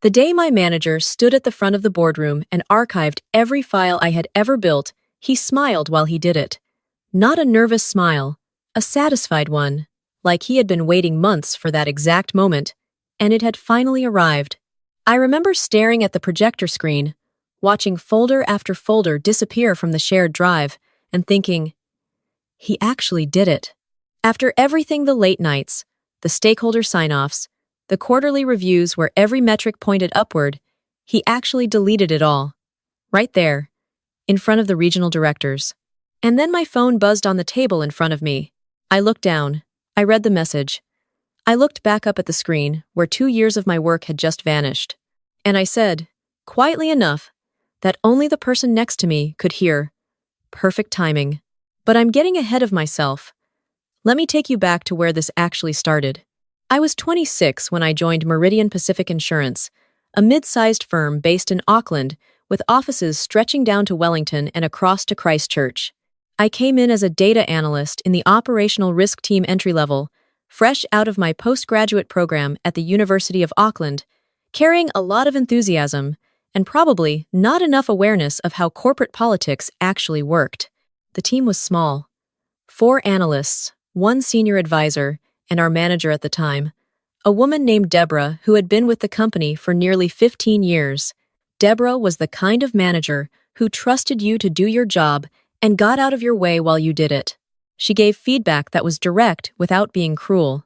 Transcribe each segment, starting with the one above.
The day my manager stood at the front of the boardroom and archived every file I had ever built, he smiled while he did it. Not a nervous smile, a satisfied one, like he had been waiting months for that exact moment, and it had finally arrived. I remember staring at the projector screen, watching folder after folder disappear from the shared drive, and thinking, he actually did it. After everything, the late nights, the stakeholder sign-offs, the quarterly reviews where every metric pointed upward, he actually deleted it all. Right there, in front of the regional directors. And then my phone buzzed on the table in front of me. I looked down. I read the message. I looked back up at the screen, where 2 years of my work had just vanished. And I said, quietly enough, that only the person next to me could hear. Perfect timing. But I'm getting ahead of myself. Let me take you back to where this actually started. I was 26 when I joined Meridian Pacific Insurance, a mid-sized firm based in Auckland with offices stretching down to Wellington and across to Christchurch. I came in as a data analyst in the operational risk team entry level, fresh out of my postgraduate program at the University of Auckland, carrying a lot of enthusiasm and probably not enough awareness of how corporate politics actually worked. The team was small. 4 analysts, 1 senior advisor, and our manager at the time, a woman named Deborah who had been with the company for nearly 15 years. Deborah was the kind of manager who trusted you to do your job and got out of your way while you did it. She gave feedback that was direct without being cruel.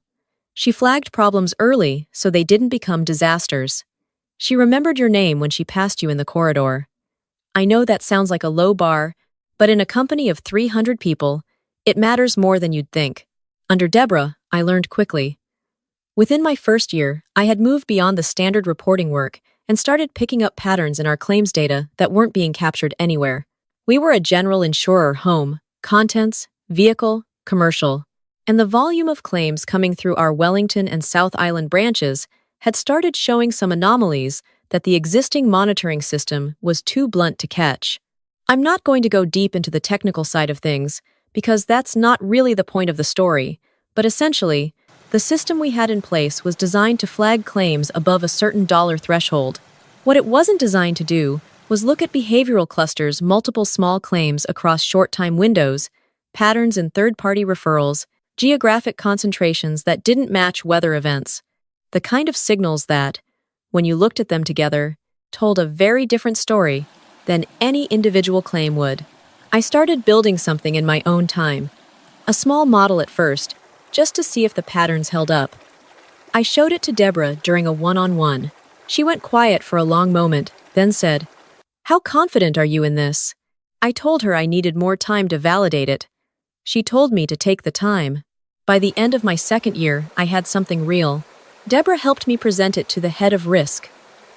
She flagged problems early so they didn't become disasters. She remembered your name when she passed you in the corridor. I know that sounds like a low bar, but in a company of 300 people, it matters more than you'd think. Under Deborah, I learned quickly. Within my first year, I had moved beyond the standard reporting work and started picking up patterns in our claims data that weren't being captured anywhere. We were a general insurer: home, contents, vehicle, commercial, and the volume of claims coming through our Wellington and South Island branches had started showing some anomalies that the existing monitoring system was too blunt to catch. I'm not going to go deep into the technical side of things, because that's not really the point of the story, but essentially, the system we had in place was designed to flag claims above a certain dollar threshold. What it wasn't designed to do was look at behavioral clusters, multiple small claims across short time windows, patterns in third-party referrals, geographic concentrations that didn't match weather events. The kind of signals that, when you looked at them together, told a very different story than any individual claim would. I started building something in my own time. A small model at first, just to see if the patterns held up. I showed it to Deborah during a one-on-one. She went quiet for a long moment, then said, "How confident are you in this?" I told her I needed more time to validate it. She told me to take the time. By the end of my second year, I had something real. Deborah helped me present it to the head of risk,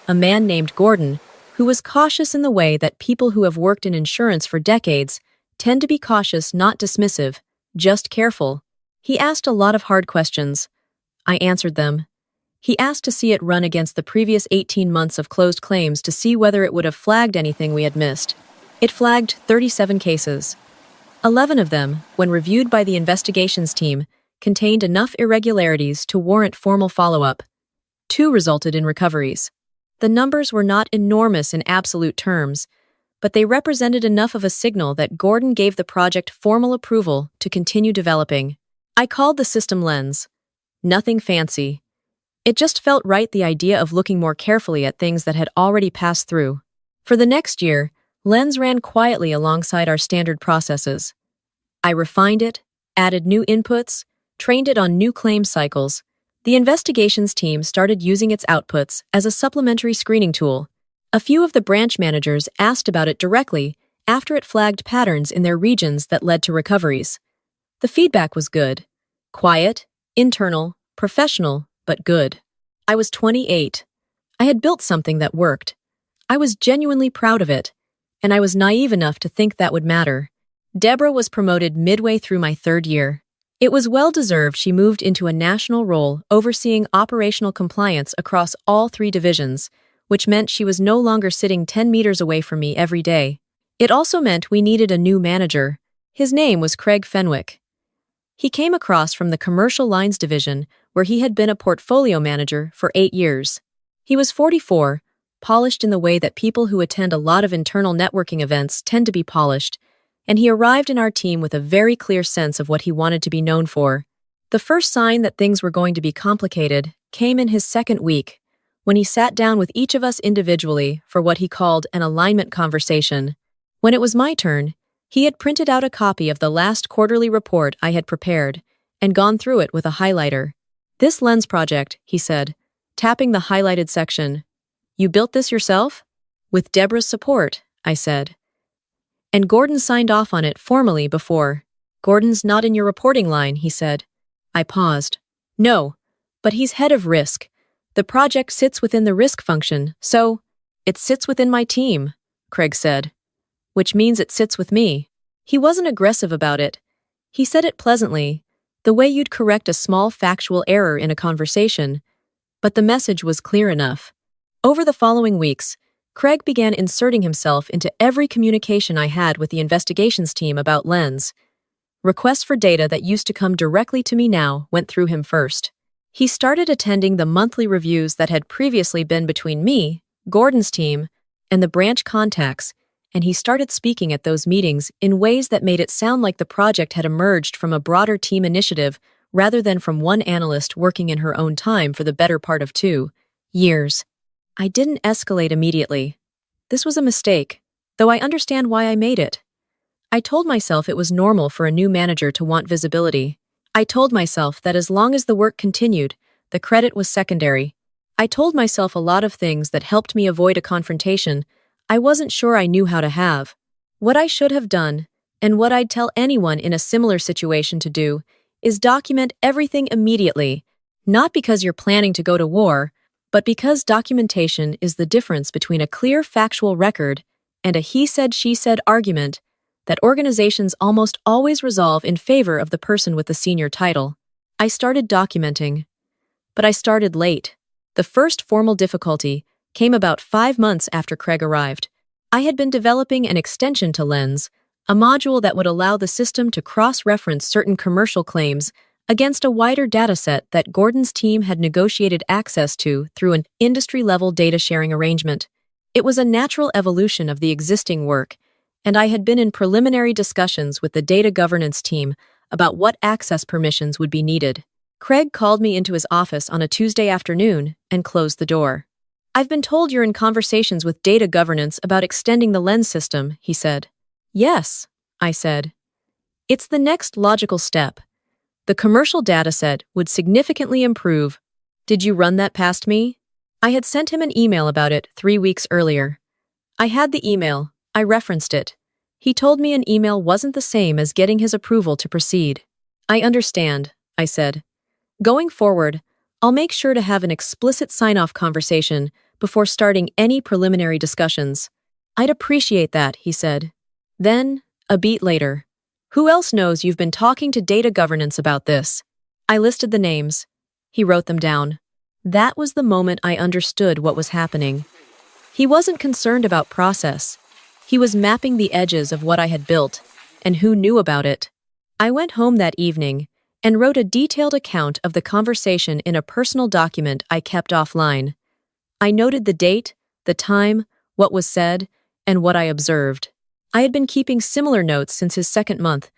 a man named Gordon, who was cautious in the way that people who have worked in insurance for decades tend to be cautious, not dismissive, just careful. He asked a lot of hard questions. I answered them. He asked to see it run against the previous 18 months of closed claims to see whether it would have flagged anything we had missed. It flagged 37 cases. 11 of them, when reviewed by the investigations team, contained enough irregularities to warrant formal follow-up. 2 resulted in recoveries. The numbers were not enormous in absolute terms, but they represented enough of a signal that Gordon gave the project formal approval to continue developing. I called the system Lens. Nothing fancy. It just felt right, the idea of looking more carefully at things that had already passed through. For the next year, Lens ran quietly alongside our standard processes. I refined it, added new inputs, trained it on new claim cycles. The investigations team started using its outputs as a supplementary screening tool. A few of the branch managers asked about it directly after it flagged patterns in their regions that led to recoveries. The feedback was good. Quiet, internal, professional, but good. I was 28. I had built something that worked. I was genuinely proud of it, and I was naive enough to think that would matter. Deborah was promoted midway through my 3rd year. It was well-deserved. She moved into a national role overseeing operational compliance across all 3 divisions, which meant she was no longer sitting 10 meters away from me every day. It also meant we needed a new manager. His name was Craig Fenwick. He came across from the commercial lines division, where he had been a portfolio manager for 8 years. He was 44, polished in the way that people who attend a lot of internal networking events tend to be polished, and he arrived in our team with a very clear sense of what he wanted to be known for. The first sign that things were going to be complicated came in his second week, when he sat down with each of us individually for what he called an alignment conversation. When it was my turn, he had printed out a copy of the last quarterly report I had prepared and gone through it with a highlighter. "This lens project," he said, tapping the highlighted section. "You built this yourself?" "With Deborah's support," I said. "And Gordon signed off on it formally before." "Gordon's not in your reporting line," he said. I paused. "No, but he's head of risk. The project sits within the risk function, so—" "It sits within my team," Craig said. "Which means it sits with me." He wasn't aggressive about it. He said it pleasantly, the way you'd correct a small factual error in a conversation, but the message was clear enough. Over the following weeks, Craig began inserting himself into every communication I had with the investigations team about Lens. Requests for data that used to come directly to me now went through him first. He started attending the monthly reviews that had previously been between me, Gordon's team, and the branch contacts, and he started speaking at those meetings in ways that made it sound like the project had emerged from a broader team initiative rather than from one analyst working in her own time for the better part of 2 years. I didn't escalate immediately. This was a mistake, though I understand why I made it. I told myself it was normal for a new manager to want visibility. I told myself that as long as the work continued, the credit was secondary. I told myself a lot of things that helped me avoid a confrontation I wasn't sure I knew how to have. What I should have done, and what I'd tell anyone in a similar situation to do, is document everything immediately, not because you're planning to go to war, but because documentation is the difference between a clear factual record and a he-said-she-said argument that organizations almost always resolve in favor of the person with the senior title. I started documenting, but I started late. The first formal difficulty came about 5 months after Craig arrived. I had been developing an extension to Lens, a module that would allow the system to cross-reference certain commercial claims against a wider dataset that Gordon's team had negotiated access to through an industry-level data sharing arrangement. It was a natural evolution of the existing work, and I had been in preliminary discussions with the data governance team about what access permissions would be needed. Craig called me into his office on a Tuesday afternoon and closed the door. "I've been told you're in conversations with data governance about extending the Lens system," he said. "Yes," I said. "It's the next logical step. The commercial dataset would significantly improve." "Did you run that past me?" I had sent him an email about it 3 weeks earlier. I had the email. I referenced it. He told me an email wasn't the same as getting his approval to proceed. "I understand," I said. "Going forward, I'll make sure to have an explicit sign-off conversation before starting any preliminary discussions." "I'd appreciate that," he said. Then, a beat later, "Who else knows you've been talking to data governance about this?" I listed the names. He wrote them down. That was the moment I understood what was happening. He wasn't concerned about process. He was mapping the edges of what I had built, and who knew about it. I went home that evening and wrote a detailed account of the conversation in a personal document I kept offline. I noted the date, the time, what was said, and what I observed. I had been keeping similar notes since his second month,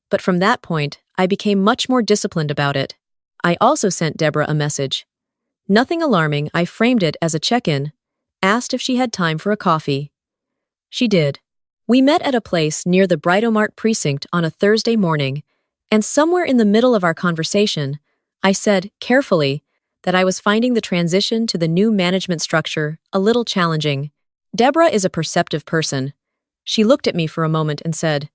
but from that point, I became much more disciplined about it. I also sent Deborah a message. Nothing alarming, I framed it as a check-in, asked if she had time for a coffee. She did. We met at a place near the Britomart precinct on a Thursday morning, and somewhere in the middle of our conversation, I said, carefully, that I was finding the transition to the new management structure a little challenging. Deborah is a perceptive person. She looked at me for a moment and said,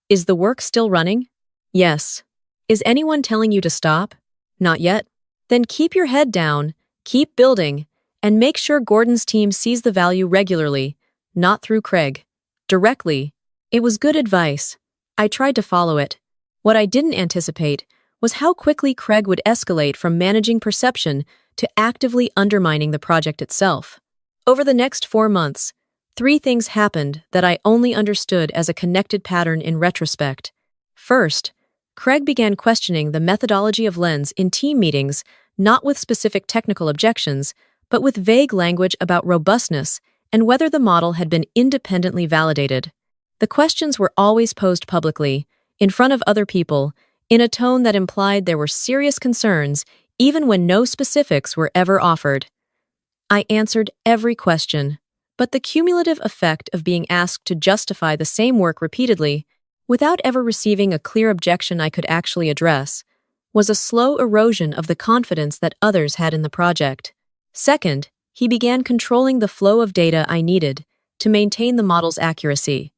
"Is the work still running?" "Yes." "Is anyone telling you to stop?" "Not yet." "Then keep your head down, keep building, and make sure Gordon's team sees the value regularly, not through Craig. Directly." It was good advice. I tried to follow it. What I didn't anticipate was how quickly Craig would escalate from managing perception to actively undermining the project itself. Over the next 4 months, 3 things happened that I only understood as a connected pattern in retrospect. First, Craig began questioning the methodology of Lens in team meetings, not with specific technical objections, but with vague language about robustness and whether the model had been independently validated. The questions were always posed publicly, in front of other people, in a tone that implied there were serious concerns, even when no specifics were ever offered. I answered every question, but the cumulative effect of being asked to justify the same work repeatedly, without ever receiving a clear objection I could actually address, was a slow erosion of the confidence that others had in the project. Second, he began controlling the flow of data I needed to maintain the model's accuracy.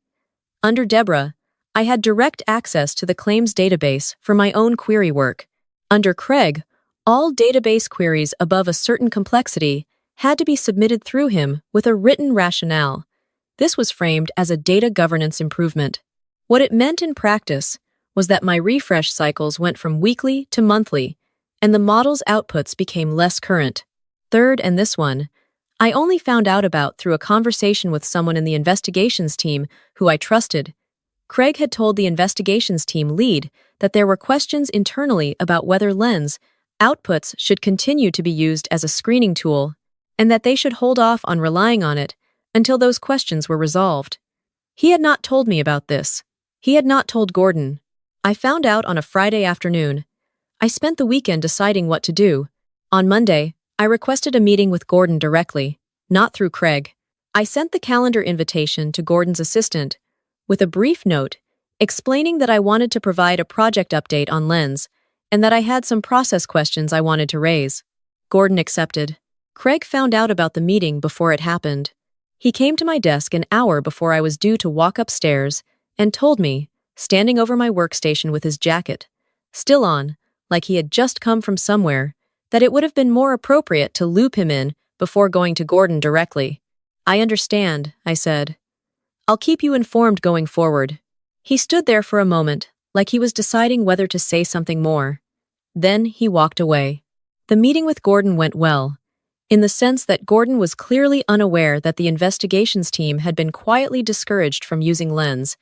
Under Deborah, I had direct access to the claims database for my own query work. Under Craig, all database queries above a certain complexity had to be submitted through him with a written rationale. This was framed as a data governance improvement. What it meant in practice was that my refresh cycles went from weekly to monthly, and the model's outputs became less current. Third, and this one, I only found out about through a conversation with someone in the investigations team who I trusted. Craig had told the investigations team lead that there were questions internally about whether Lens outputs should continue to be used as a screening tool, and that they should hold off on relying on it until those questions were resolved. He had not told me about this. He had not told Gordon. I found out on a Friday afternoon. I spent the weekend deciding what to do. On Monday, I requested a meeting with Gordon directly, not through Craig. I sent the calendar invitation to Gordon's assistant, with a brief note explaining that I wanted to provide a project update on Lens and that I had some process questions I wanted to raise. Gordon accepted. Craig found out about the meeting before it happened. He came to my desk an hour before I was due to walk upstairs and told me, standing over my workstation with his jacket still on, like he had just come from somewhere, that it would have been more appropriate to loop him in before going to Gordon directly. "I understand," I said. "I'll keep you informed going forward." He stood there for a moment, like he was deciding whether to say something more. Then he walked away. The meeting with Gordon went well, in the sense that Gordon was clearly unaware that the investigations team had been quietly discouraged from using Lens,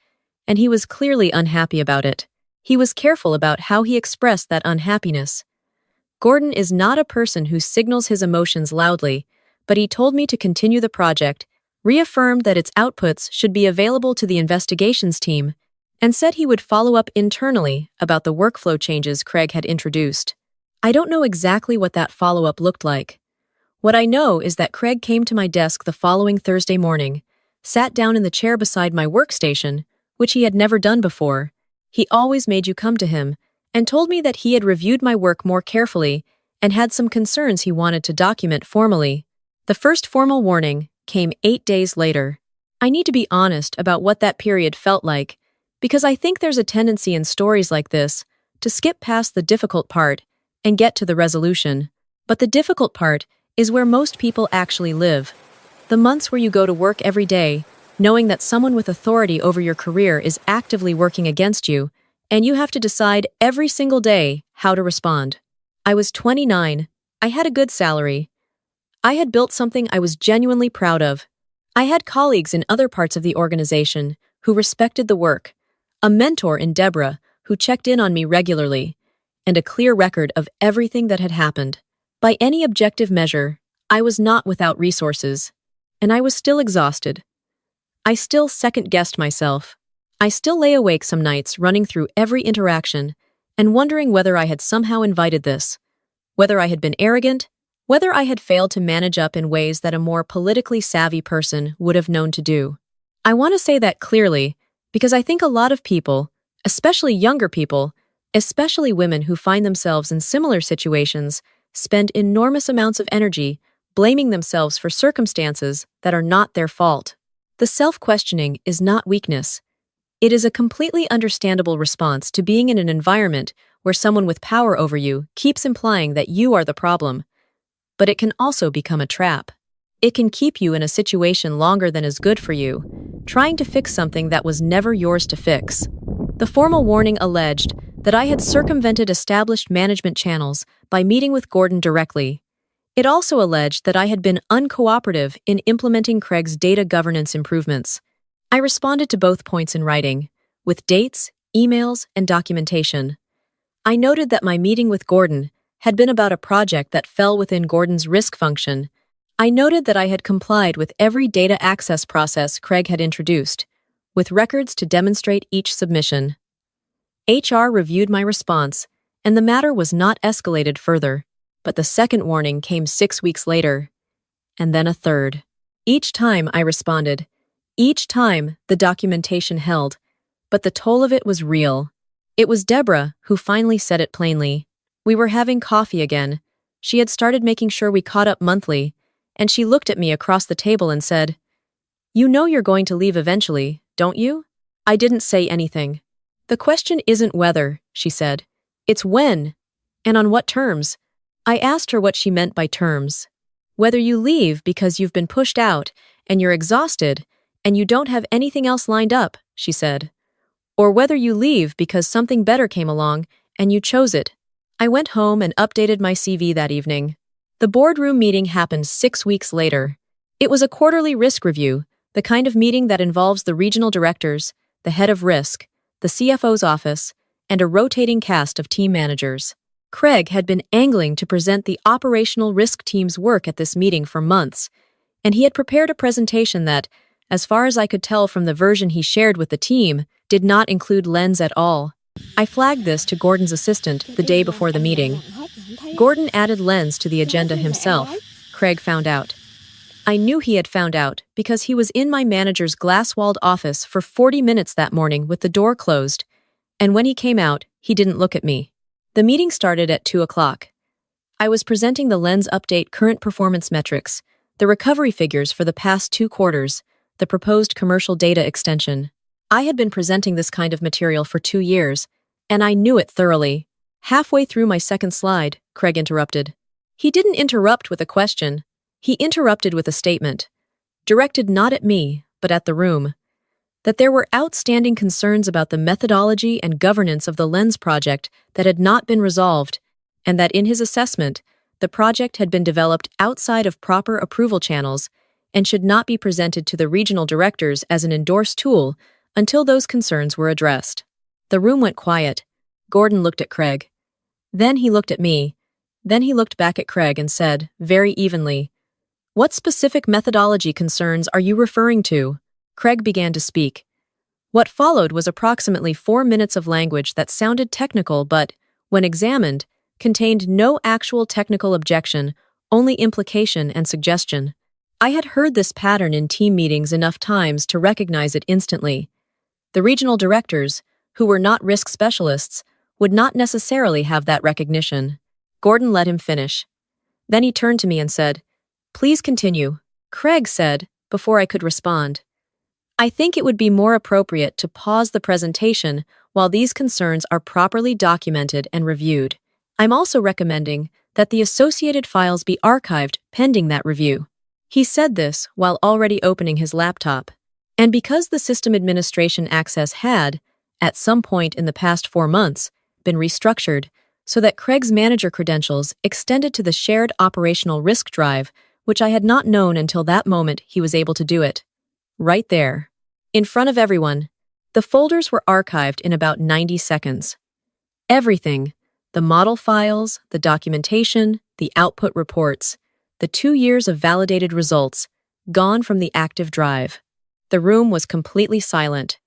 and he was clearly unhappy about it. He was careful about how he expressed that unhappiness. Gordon is not a person who signals his emotions loudly, but he told me to continue the project, reaffirmed that its outputs should be available to the investigations team, and said he would follow up internally about the workflow changes Craig had introduced. I don't know exactly what that follow-up looked like. What I know is that Craig came to my desk the following Thursday morning, sat down in the chair beside my workstation, which he had never done before. He always made you come to him, and told me that he had reviewed my work more carefully and had some concerns he wanted to document formally. The first formal warning came 8 days later. I need to be honest about what that period felt like, because I think there's a tendency in stories like this to skip past the difficult part and get to the resolution. But the difficult part is where most people actually live. The months where you go to work every day, knowing that someone with authority over your career is actively working against you, and you have to decide every single day how to respond. I was 29. I had a good salary. I had built something I was genuinely proud of. I had colleagues in other parts of the organization who respected the work, a mentor in Deborah who checked in on me regularly, and a clear record of everything that had happened. By any objective measure, I was not without resources, and I was still exhausted. I still second-guessed myself. I still lay awake some nights running through every interaction and wondering whether I had somehow invited this, whether I had been arrogant, whether I had failed to manage up in ways that a more politically savvy person would have known to do. I want to say that clearly because I think a lot of people, especially younger people, especially women who find themselves in similar situations, spend enormous amounts of energy blaming themselves for circumstances that are not their fault. The self-questioning is not weakness. It is a completely understandable response to being in an environment where someone with power over you keeps implying that you are the problem. But it can also become a trap. It can keep you in a situation longer than is good for you, trying to fix something that was never yours to fix. The formal warning alleged that I had circumvented established management channels by meeting with Gordon directly. It also alleged that I had been uncooperative in implementing Craig's data governance improvements. I responded to both points in writing, with dates, emails, and documentation. I noted that my meeting with Gordon had been about a project that fell within Gordon's risk function, I noted that I had complied with every data access process Craig had introduced, with records to demonstrate each submission. HR reviewed my response, and the matter was not escalated further, but the second warning came 6 weeks later, and then a third. Each time I responded. Each time the documentation held, but the toll of it was real. It was Deborah who finally said it plainly. We were having coffee again. She had started making sure we caught up monthly, and she looked at me across the table and said, "You know you're going to leave eventually, don't you?" I didn't say anything. "The question isn't whether," she said. "It's when. And on what terms?" I asked her what she meant by terms. "Whether you leave because you've been pushed out and you're exhausted and you don't have anything else lined up," she said. "Or whether you leave because something better came along and you chose it." I went home and updated my CV that evening. The boardroom meeting happened 6 weeks later. It was a quarterly risk review, the kind of meeting that involves the regional directors, the head of risk, the CFO's office, and a rotating cast of team managers. Craig had been angling to present the operational risk team's work at this meeting for months, and he had prepared a presentation that, as far as I could tell from the version he shared with the team, did not include lens at all. I flagged this to Gordon's assistant the day before the meeting. Gordon added lens to the agenda himself. Craig found out. I knew he had found out because he was in my manager's glass-walled office for 40 minutes that morning with the door closed, and when he came out, he didn't look at me. The meeting started at 2 o'clock. I was presenting the lens update current performance metrics, the recovery figures for the past 2 quarters, the proposed commercial data extension. I had been presenting this kind of material for 2 years, and I knew it thoroughly. Halfway through my second slide, Craig interrupted. He didn't interrupt with a question. He interrupted with a statement, directed not at me, but at the room, that there were outstanding concerns about the methodology and governance of the lens project that had not been resolved, and that in his assessment, the project had been developed outside of proper approval channels and should not be presented to the regional directors as an endorsed tool until those concerns were addressed. The room went quiet. Gordon looked at Craig. Then he looked at me. Then he looked back at Craig and said, very evenly, "What specific methodology concerns are you referring to?" Craig began to speak. What followed was approximately 4 minutes of language that sounded technical but, when examined, contained no actual technical objection, only implication and suggestion. I had heard this pattern in team meetings enough times to recognize it instantly. The regional directors, who were not risk specialists, would not necessarily have that recognition. Gordon let him finish. Then he turned to me and said, "Please continue." Craig said, before I could respond, "I think it would be more appropriate to pause the presentation while these concerns are properly documented and reviewed. I'm also recommending that the associated files be archived pending that review." He said this while already opening his laptop. And because the system administration access had, at some point in the past 4 months, been restructured so that Craig's manager credentials extended to the shared operational risk drive, which I had not known until that moment he was able to do it. Right there, in front of everyone, the folders were archived in about 90 seconds. Everything, the model files, the documentation, the output reports, the 2 years of validated results, gone from the active drive. The room was completely silent.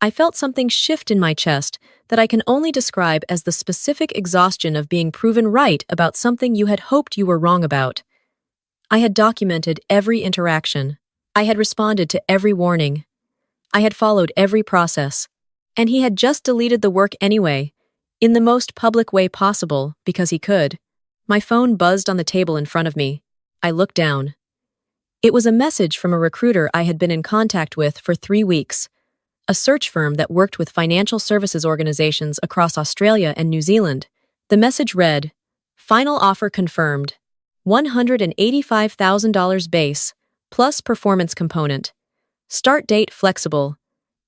I felt something shift in my chest that I can only describe as the specific exhaustion of being proven right about something you had hoped you were wrong about. I had documented every interaction. I had responded to every warning. I had followed every process. And he had just deleted the work anyway, in the most public way possible, because he could. My phone buzzed on the table in front of me. I looked down. It was a message from a recruiter I had been in contact with for 3 weeks, a search firm that worked with financial services organizations across Australia and New Zealand. The message read, "Final offer confirmed. $185,000 base, plus performance component. Start date flexible.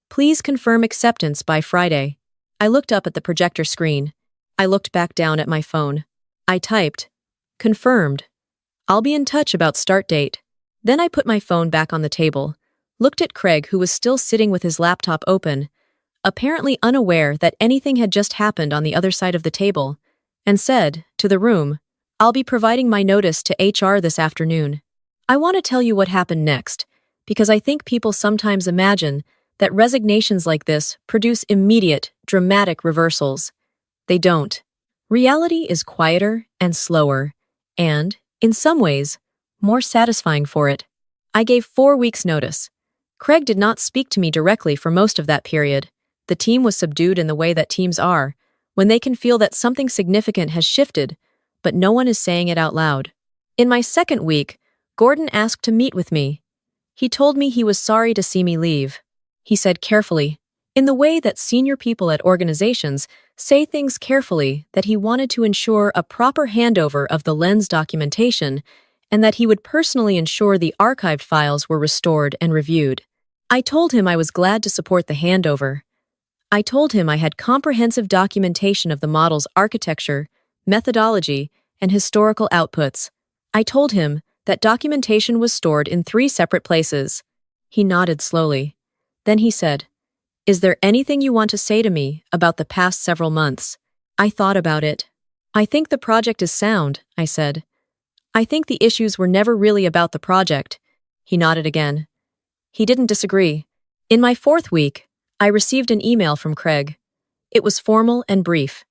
Please confirm acceptance by Friday." I looked up at the projector screen. I looked back down at my phone. I typed, "Confirmed. I'll be in touch about start date." Then I put my phone back on the table, looked at Craig, who was still sitting with his laptop open, apparently unaware that anything had just happened on the other side of the table, and said, to the room, "I'll be providing my notice to HR this afternoon." I want to tell you what happened next, because I think people sometimes imagine that resignations like this produce immediate, dramatic reversals. They don't. Reality is quieter and slower, and, in some ways, more satisfying for it. I gave 4 weeks' notice. Craig did not speak to me directly for most of that period. The team was subdued in the way that teams are, when they can feel that something significant has shifted, but no one is saying it out loud. In my second week, Gordon asked to meet with me. He told me he was sorry to see me leave. He said carefully, in the way that senior people at organizations say things carefully, that he wanted to ensure a proper handover of the lens documentation and that he would personally ensure the archived files were restored and reviewed. I told him I was glad to support the handover. I told him I had comprehensive documentation of the model's architecture, methodology, and historical outputs. I told him that documentation was stored in 3 separate places. He nodded slowly. Then he said, "Is there anything you want to say to me about the past several months?" I thought about it. "I think the project is sound," I said. "I think the issues were never really about the project." He nodded again. He didn't disagree. In my 4th week, I received an email from Craig. It was formal and brief.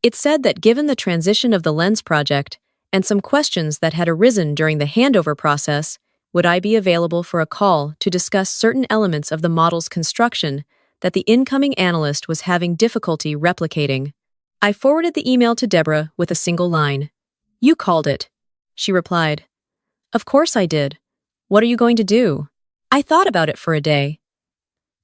It said that given the transition of the Lens project and some questions that had arisen during the handover process, would I be available for a call to discuss certain elements of the model's construction that the incoming analyst was having difficulty replicating. I forwarded the email to Deborah with a single line. "You called it." She replied, "Of course I did. What are you going to do?" I thought about it for a day.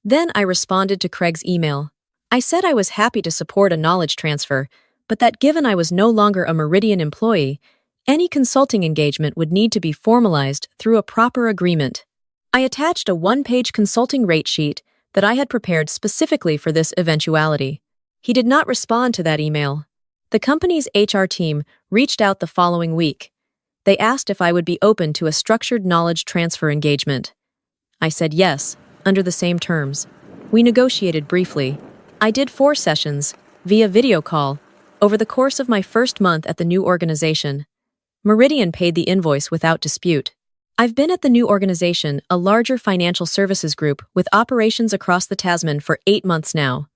Then I responded to Craig's email. I said I was happy to support a knowledge transfer, but that given I was no longer a Meridian employee, any consulting engagement would need to be formalized through a proper agreement. I attached a 1-page consulting rate sheet that I had prepared specifically for this eventuality. He did not respond to that email. The company's HR team reached out the following week. They asked if I would be open to a structured knowledge transfer engagement. I said yes, under the same terms. We negotiated briefly. I did 4 sessions, via video call, over the course of my first month at the new organization. Meridian paid the invoice without dispute. I've been at the new organization, a larger financial services group with operations across the Tasman, for 8 months now.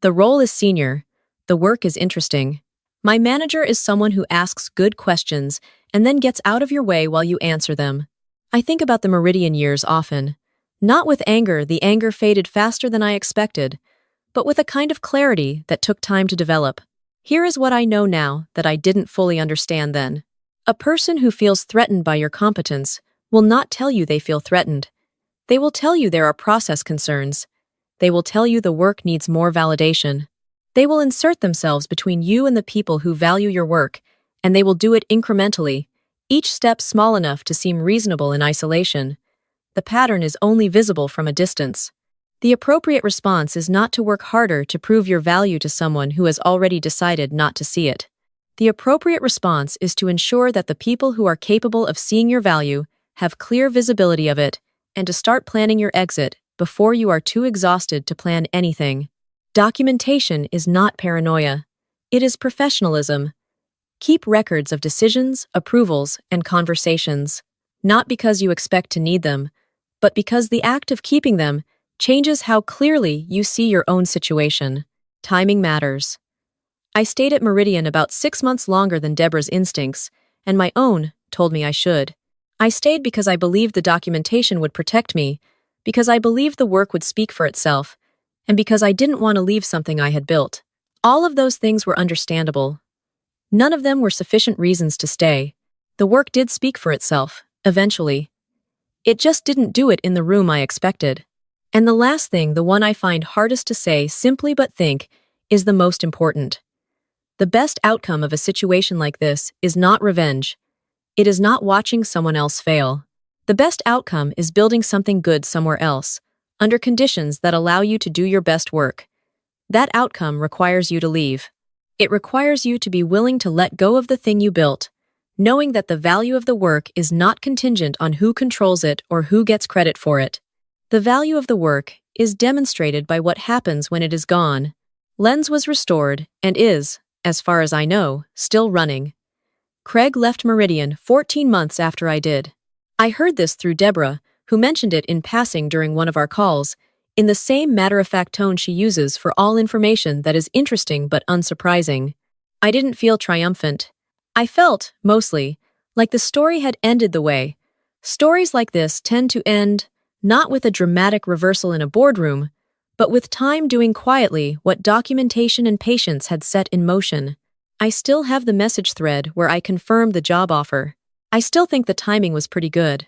The role is senior. The work is interesting. My manager is someone who asks good questions and then gets out of your way while you answer them. I think about the Meridian years often. Not with anger, the anger faded faster than I expected, but with a kind of clarity that took time to develop. Here is what I know now that I didn't fully understand then. A person who feels threatened by your competence will not tell you they feel threatened. They will tell you there are process concerns. They will tell you the work needs more validation. They will insert themselves between you and the people who value your work, and they will do it incrementally, each step small enough to seem reasonable in isolation. The pattern is only visible from a distance. The appropriate response is not to work harder to prove your value to someone who has already decided not to see it. The appropriate response is to ensure that the people who are capable of seeing your value have clear visibility of it, and to start planning your exit before you are too exhausted to plan anything. Documentation is not paranoia. It is professionalism. Keep records of decisions, approvals, and conversations, not because you expect to need them, but because the act of keeping them changes how clearly you see your own situation. Timing matters. I stayed at Meridian about 6 months longer than Deborah's instincts, and my own told me I should. I stayed because I believed the documentation would protect me, because I believed the work would speak for itself, and because I didn't want to leave something I had built. All of those things were understandable. None of them were sufficient reasons to stay. The work did speak for itself, eventually. It just didn't do it in the room I expected. And the last thing, the one I find hardest to say simply but think, is the most important. The best outcome of a situation like this is not revenge. It is not watching someone else fail. The best outcome is building something good somewhere else, under conditions that allow you to do your best work. That outcome requires you to leave. It requires you to be willing to let go of the thing you built, knowing that the value of the work is not contingent on who controls it or who gets credit for it. The value of the work is demonstrated by what happens when it is gone. Lens was restored and is, as far as I know, still running. Craig left Meridian 14 months after I did. I heard this through Deborah, who mentioned it in passing during one of our calls, in the same matter-of-fact tone she uses for all information that is interesting but unsurprising. I didn't feel triumphant. I felt, mostly, like the story had ended the way. Stories like this tend to end, not with a dramatic reversal in a boardroom, but with time doing quietly what documentation and patience had set in motion. I still have the message thread where I confirmed the job offer. I still think the timing was pretty good.